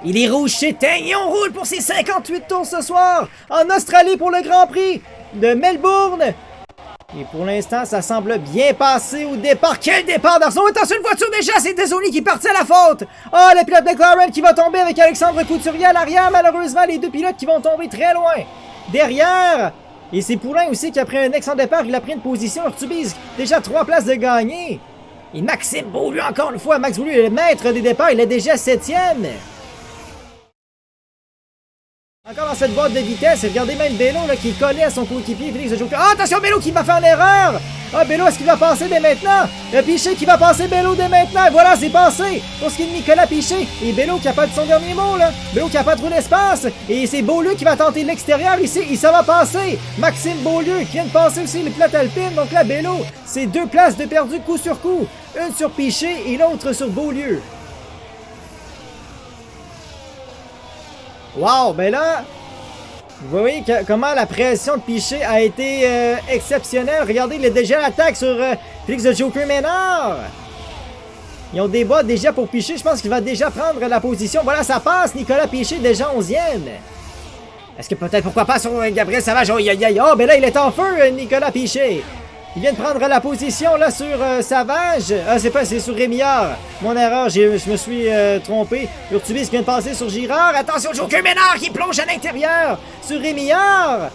Et les rouges s'éteignent et on roule pour ces 58 tours ce soir en Australie pour le Grand Prix de Melbourne. Et pour l'instant, ça semble bien passer au départ. Quel départ d'Arson! Attention, une voiture déjà, c'est Desolé qui partit à la faute! Oh, le pilote McLaren qui va tomber avec Alexandre Couturier à l'arrière. Malheureusement, les deux pilotes qui vont tomber très loin. Derrière, et c'est Poulain aussi qui a pris un excellent départ. Il a pris une position. Urtubise, déjà 3 places de gagner. Et Maxime Beaulieu, encore une fois. Max Beaulieu, le maître des départs, il est déjà 7e. Encore dans cette boîte de vitesse, regardez même Bello là, qui est collé à son coéquipier Félix de Joker. Ah, attention, Bello qui va faire l'erreur! Ah, Bello, est-ce qu'il va passer dès maintenant? Le Piché qui va passer Bello dès maintenant. Et voilà, c'est passé pour ce qui est de Nicolas Piché. Et Bello qui a pas de son dernier mot, là. Bello qui a pas trop d'espace. Et c'est Beaulieu qui va tenter l'extérieur ici. Et ça va passer. Maxime Beaulieu qui vient de passer aussi le pilote alpine. Donc là, Bello, c'est 2 places de perdu coup sur coup. Une sur Piché et l'autre sur Beaulieu. Wow, ben là, vous voyez comment la pression de Piché a été exceptionnelle. Regardez, il a déjà l'attaque sur Félix de Joker Ménard. Ils ont des bottes déjà pour Piché. Je pense qu'il va déjà prendre la position. Voilà, ça passe. Nicolas Piché déjà 11e. Est-ce que peut-être, pourquoi pas sur Gabriel Savage? Oh, oh, ben là, il est en feu, Nicolas Piché. Il vient de prendre la position là sur Savage. Ah, c'est sur Rémillard. Mon erreur, je me suis trompé. Urtubis qui vient de passer sur Girard. Attention, Joker Ménard qui plonge à l'intérieur sur Rémillard.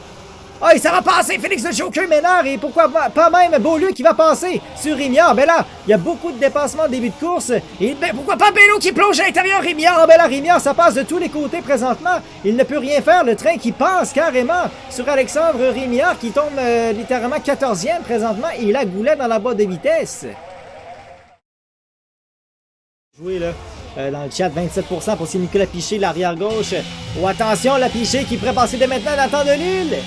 Ah, et ça va passer, Félix de Joker Ménard. Et pourquoi pas même Beaulieu qui va passer sur Rémillard. Ben là, il y a beaucoup de dépassements au début de course. Et ben, pourquoi pas Bello qui plonge à l'intérieur Rémillard. Ah, ben là, Rémillard, ça passe de tous les côtés présentement. Il ne peut rien faire. Le train qui passe carrément sur Alexandre Rémillard qui tombe littéralement 14e présentement. Et il a Goulet dans la boîte de vitesse. Joué là. Dans le chat, 27% pour Nicolas Piché, l'arrière-gauche. Oh, attention, la Piché qui pourrait passer dès maintenant Nathan Delisle.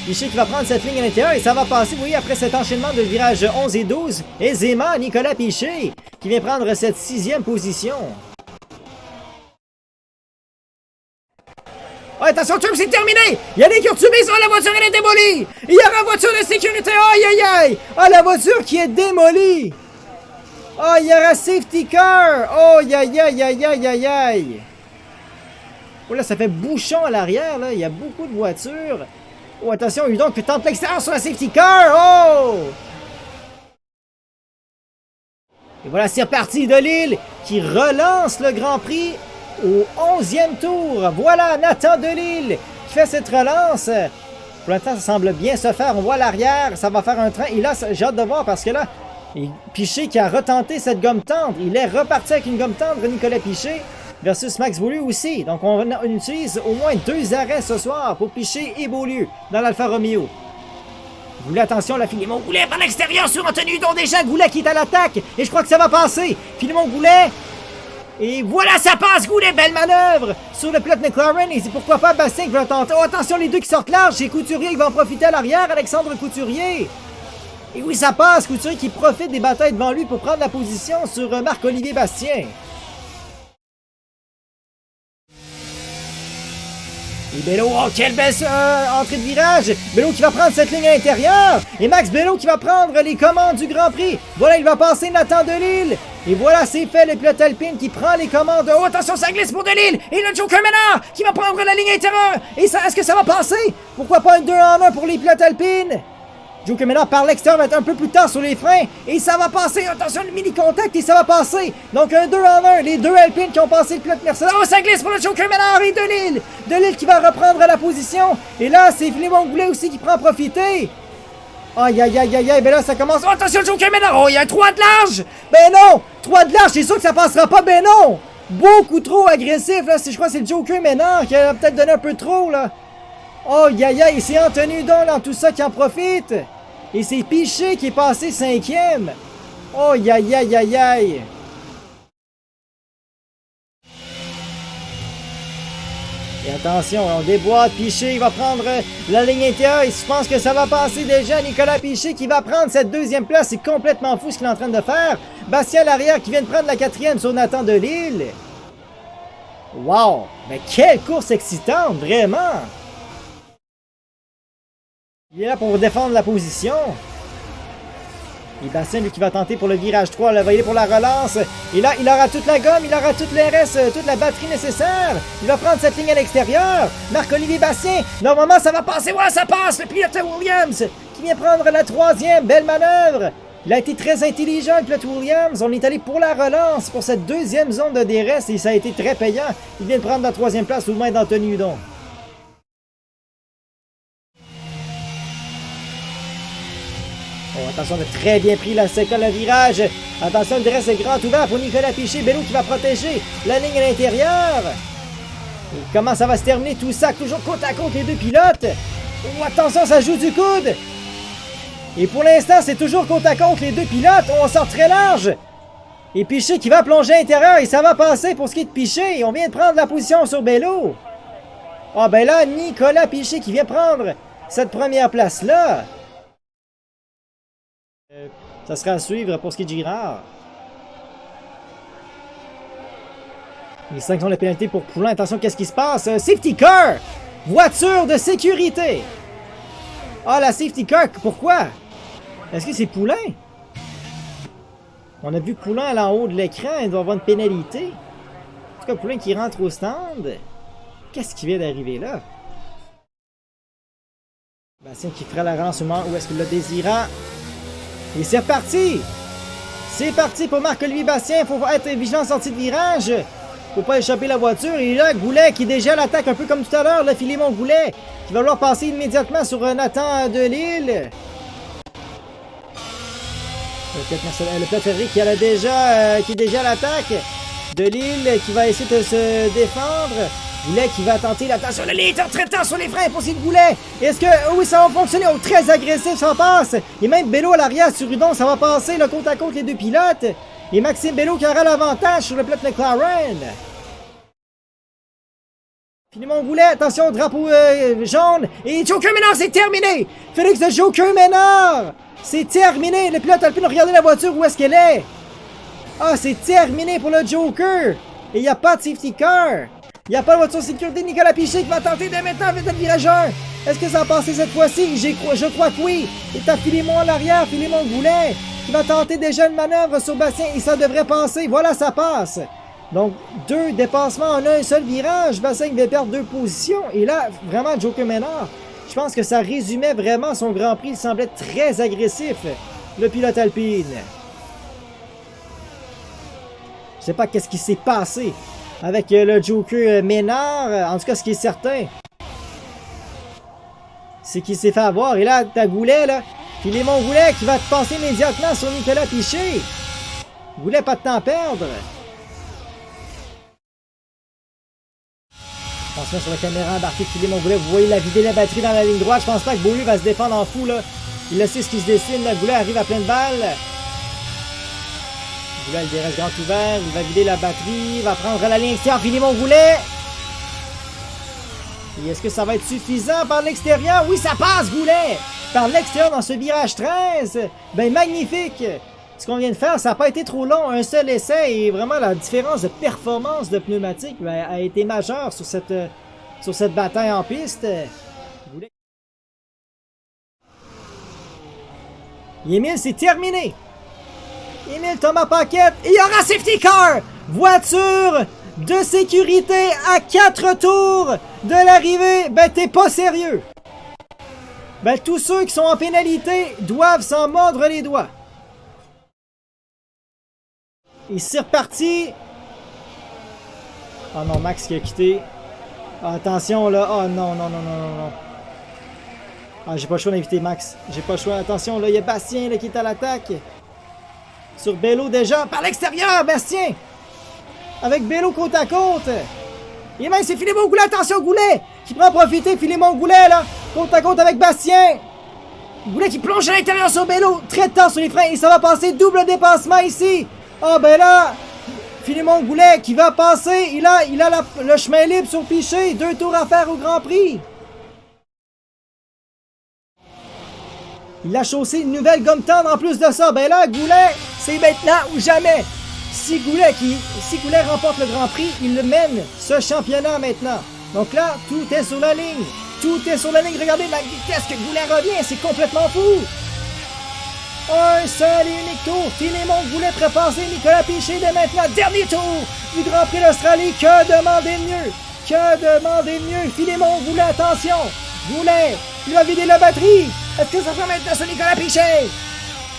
Piché qui va prendre cette ligne à l'intérieur et ça va passer, vous voyez, après cet enchaînement de virages 11 et 12, aisément Nicolas Piché qui vient prendre cette 6e position. Oh, attention, Trump, c'est terminé! Yannick Urtubis, oh, la voiture, elle est démolie! Il y aura une voiture de sécurité, aïe, aïe, aïe! Oh, la voiture qui est démolie! Oh, il y aura safety car! Oh, aïe, aïe, aïe, aïe, aïe, aïe, aïe! Oh là, ça fait bouchon à l'arrière, là, il y a beaucoup de voitures. Oh, attention, il y a donc tente l'extérieur sur la safety car! Oh! Et voilà, c'est reparti de Lille qui relance le Grand Prix au 11e tour. Voilà, Nathan Delisle qui fait cette relance. Pour l'instant, ça semble bien se faire. On voit l'arrière, ça va faire un train. Et là, j'ai hâte de voir parce que là, Piché qui a retenté cette gomme tendre. Il est reparti avec une gomme tendre, Nicolas Piché, versus Max Beaulieu aussi. Donc, on utilise au moins 2 arrêts ce soir pour Piché et Beaulieu dans l'Alfa Romeo. Goulet, attention, là, Philémon Goulet par l'extérieur sur Anthony Hudon déjà. Goulet qui est à l'attaque. Et je crois que ça va passer. Philémon Goulet. Et voilà, ça passe, Goulet. Belle manœuvre sur le pilote McLaren. Et c'est pourquoi pas Bastien qui va tenter. Oh, attention, les deux qui sortent large. C'est Couturier qui va en profiter à l'arrière. Alexandre Couturier. Et oui, ça passe. Couturier qui profite des batailles devant lui pour prendre la position sur Marc-Olivier Bastien. Et Bello, oh, quelle belle entrée de virage! Bello qui va prendre cette ligne à l'intérieur! Et Max Bello qui va prendre les commandes du Grand Prix! Voilà, il va passer Nathan Delisle! Et voilà, c'est fait, le pilote alpine qui prend les commandes. Oh, attention, ça glisse pour Delisle! Et le Joker Ménard qui va prendre la ligne intérieure! Et ça, est-ce que ça va passer? Pourquoi pas un 2-en-1 pour les pilotes alpines? Joker Ménard par l'extérieur va être un peu plus tard sur les freins. Et ça va passer. Attention, le mini-contact et ça va passer. Donc un 2-en-1. Les deux Alpines qui ont passé le pilote Mercedes. Oh, ça glisse pour le Joker Ménard et Delisle. Delisle qui va reprendre la position. Et là, c'est Philémon Goulet aussi qui prend profiter. Aïe, aïe, aïe, aïe, aïe. Ben là, ça commence. Oh, attention, le Joker Ménard. Oh, il y a un 3 de large. Ben non. 3 de large, c'est sûr que ça passera pas. Ben non. Beaucoup trop agressif. Là, je crois que c'est le Joker Ménard qui a peut-être donné un peu trop, là. Oh, aïe, aïe, aïe. C'est Anthony Hudon dans tout ça qui en profite. Et c'est Piché qui est passé 5e. Oh, aïe, aïe, aïe, aïe, aïe. Et attention, on déboîte. Piché, il va prendre la ligne intérieure. Et je pense que ça va passer déjà. Nicolas Piché qui va prendre cette 2e place. C'est complètement fou ce qu'il est en train de faire. Bastien Larrière qui vient de prendre la 4e sur Nathan Delisle. Wow! Mais quelle course excitante, vraiment! Il est là pour défendre la position. Et Bastien, lui, qui va tenter pour le virage 3, là, va aller pour la relance. Et là, il aura toute la gomme, il aura toute l'RS, toute la batterie nécessaire. Il va prendre cette ligne à l'extérieur. Marc-Olivier Bastien, normalement, ça va passer. Ouais, ça passe. Le pilote Williams qui vient prendre la 3e. Belle manœuvre. Il a été très intelligent, le pilote Williams. On est allé pour la relance, pour cette 2e zone de DRS, et ça a été très payant. Il vient de prendre la 3e place aux mains d'Anthony Hudon. Oh, attention, on a très bien pris la seconde, le virage. Attention, le DRS est grand ouvert pour Nicolas Piché. Bello qui va protéger la ligne à l'intérieur. Et comment ça va se terminer tout ça? Toujours côte à côte les deux pilotes. Oh, attention, ça joue du coude. Et pour l'instant, c'est toujours côte à côte les deux pilotes. On sort très large. Et Piché qui va plonger à l'intérieur et ça va passer pour ce qui est de Piché. On vient de prendre la position sur Bello. Ah ben là, Nicolas Piché qui vient prendre cette première place-là. Ça sera à suivre pour ce qui est de Girard. Les 5 sont la pénalité pour Poulain. Attention, qu'est-ce qui se passe? Safety car! Voiture de sécurité! Ah, la safety car, pourquoi? Est-ce que c'est Poulain? On a vu Poulain là en haut de l'écran, il doit avoir une pénalité. En tout cas, Poulain qui rentre au stand. Qu'est-ce qui vient d'arriver là? Bastien qui fera la relance au moment où est-ce qu'il l'a désirant. Et c'est reparti! C'est parti pour Marc-Olivier Bastien. Il faut être vigilant en sortie de virage. Faut pas échapper la voiture. Et là, Goulet qui est déjà à l'attaque, un peu comme tout à l'heure. Là, Philémon Goulet qui va vouloir passer immédiatement sur Nathan Delisle. Le pilote Ferrari qui est déjà à l'attaque. Delisle qui va essayer de se défendre. Goulet qui va tenter l'attention. Le leader traitant sur les freins pour de Goulet. Est-ce que... Oh oui, ça va fonctionner. Oh, très agressif, ça passe. Et même Bello à l'arrière sur Hudon, ça va passer là, côte à côte les deux pilotes. Et Maxime Bello qui aura l'avantage sur le pilote McLaren. Philémon Goulet, attention, drapeau jaune. Et Joker Ménard, c'est terminé. Félix de Joker Ménard. C'est terminé. Le pilote Alpine, regardez la voiture, où est-ce qu'elle est. Ah, c'est terminé pour le Joker. Et il n'y a pas de safety car. Il n'y a pas de voiture de sécurité. Nicolas Piché qui va tenter dès maintenant avec le virage 1. Est-ce que ça va passer cette fois-ci? Je crois que oui. Et t'as Philémon à l'arrière, Philémon Goulet, qui va tenter déjà une manœuvre sur Bastien et ça devrait passer. Voilà, ça passe. Donc, 2 dépassements en un seul virage. Bastien va perdre 2 positions. Et là, vraiment, Joker Ménard, je pense que ça résumait vraiment son Grand Prix. Il semblait très agressif, le pilote Alpine. Je sais pas qu'est-ce qui s'est passé avec le Joker Ménard. En tout cas, ce qui est certain, c'est qu'il s'est fait avoir. Et là, t'as Goulet, là. Philémon Goulet qui va te passer immédiatement sur Nicolas Piché. Goulet, pas de temps à perdre. Attention sur la caméra embarquée de Philémon Goulet. Vous voyez la vider la batterie dans la ligne droite. Je pense pas que Beaulieu va se défendre en fou, là. Il a su ce qui se dessine. Là. Goulet arrive à pleine balle. Goulet, il reste grand ouvert. Il va vider la batterie. Il va prendre la ligne extérieure. Philémon Goulet. Et est-ce que ça va être suffisant par l'extérieur? Oui, ça passe, Goulet! Par l'extérieur dans ce virage 13. Ben, magnifique! Ce qu'on vient de faire, ça n'a pas été trop long. Un seul essai et vraiment la différence de performance de pneumatique a été majeure sur cette bataille en piste. Goulet. Et Émile, c'est terminé! Émile Thomas Paquette. Et il y aura safety car! Voiture de sécurité à 4 tours de l'arrivée. Ben, t'es pas sérieux. Ben, tous ceux qui sont en pénalité doivent s'en mordre les doigts. Et c'est reparti. Oh non, Max qui a quitté. Ah, attention là. Oh non, non, non, non, non, non. Ah, j'ai pas le choix d'inviter Max. J'ai pas le choix. Attention là, il y a Bastien là, qui est à l'attaque. Sur Bello déjà. Par l'extérieur, Bastien. Avec Bello côte à côte. Et même c'est Philémon Goulet. Attention Goulet qui prend profiter. Philémon Goulet là. Côte à côte avec Bastien. Goulet qui plonge à l'intérieur sur Bello. Très tard sur les freins. Et ça va passer. Double dépassement ici. Ah ben là. Philémon Goulet qui va passer. Il a le chemin libre sur Piché. 2 tours à faire au Grand Prix. Il a chaussé une nouvelle gomme tendre en plus de ça. Ben là, Goulet, c'est maintenant ou jamais. Si Goulet remporte le Grand Prix, il mène ce championnat maintenant. Donc là, tout est sur la ligne. Tout est sur la ligne. Regardez la vitesse que Goulet revient. C'est complètement fou. Un seul et unique tour. Philémon Goulet prépare Nicolas Piché dès maintenant. Dernier tour du Grand Prix d'Australie. Que demander de mieux? Que demander de mieux? Philémon Goulet, attention. Goulet, il va vider la batterie. Est-ce que ça sera maintenant sur Nicolas Piché?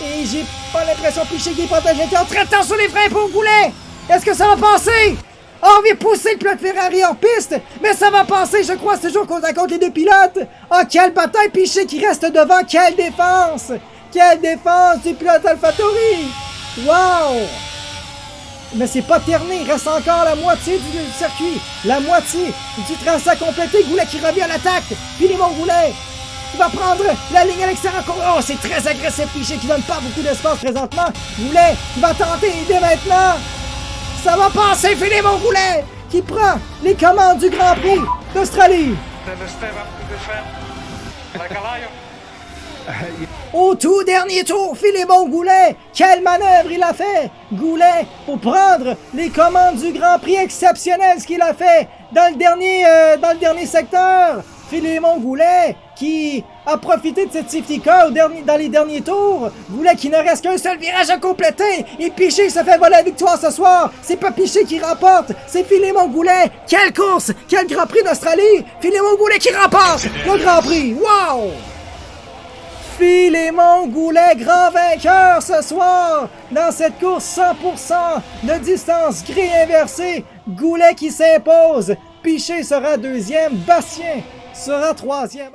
Et j'ai pas l'impression Piché qui protège l'intérieur. Très temps sur les freins pour Goulet. Est-ce que ça va passer? Oh, on vient pousser le pilote Ferrari en piste, mais ça va passer, je crois, c'est toujours côte à côte les deux pilotes. Oh, quelle bataille, Piché qui reste devant, quelle défense! Quelle défense du pilote AlphaTauri! Wow! Mais c'est pas terminé, il reste encore la moitié du circuit, la moitié du tracé à compléter. Goulet qui revient à l'attaque, Philémon Goulet, il va prendre la ligne à l'extérieur. Oh, c'est très agressif, Piché qui donne pas beaucoup d'espace présentement. Goulet, il va tenter dès maintenant. Ça va passer, Philémon Goulet qui prend les commandes du Grand Prix d'Australie. Au tout dernier tour, Philémon Goulet, quelle manœuvre il a fait! Goulet pour prendre les commandes du Grand Prix, exceptionnel ce qu'il a fait dans le dernier secteur. Philémon Goulet qui a profité de cette safety car dans les derniers tours. Goulet qui ne reste qu'un seul virage à compléter. Et Piché se fait voler la victoire ce soir. C'est pas Piché qui remporte, c'est Philémon Goulet. Quelle course! Quel Grand Prix d'Australie! Philémon Goulet qui remporte le Grand Prix. Wow! Philémon Goulet, grand vainqueur ce soir dans cette course 100% de distance grille inversée. Goulet qui s'impose. Piché sera deuxième, Bastien sera troisième.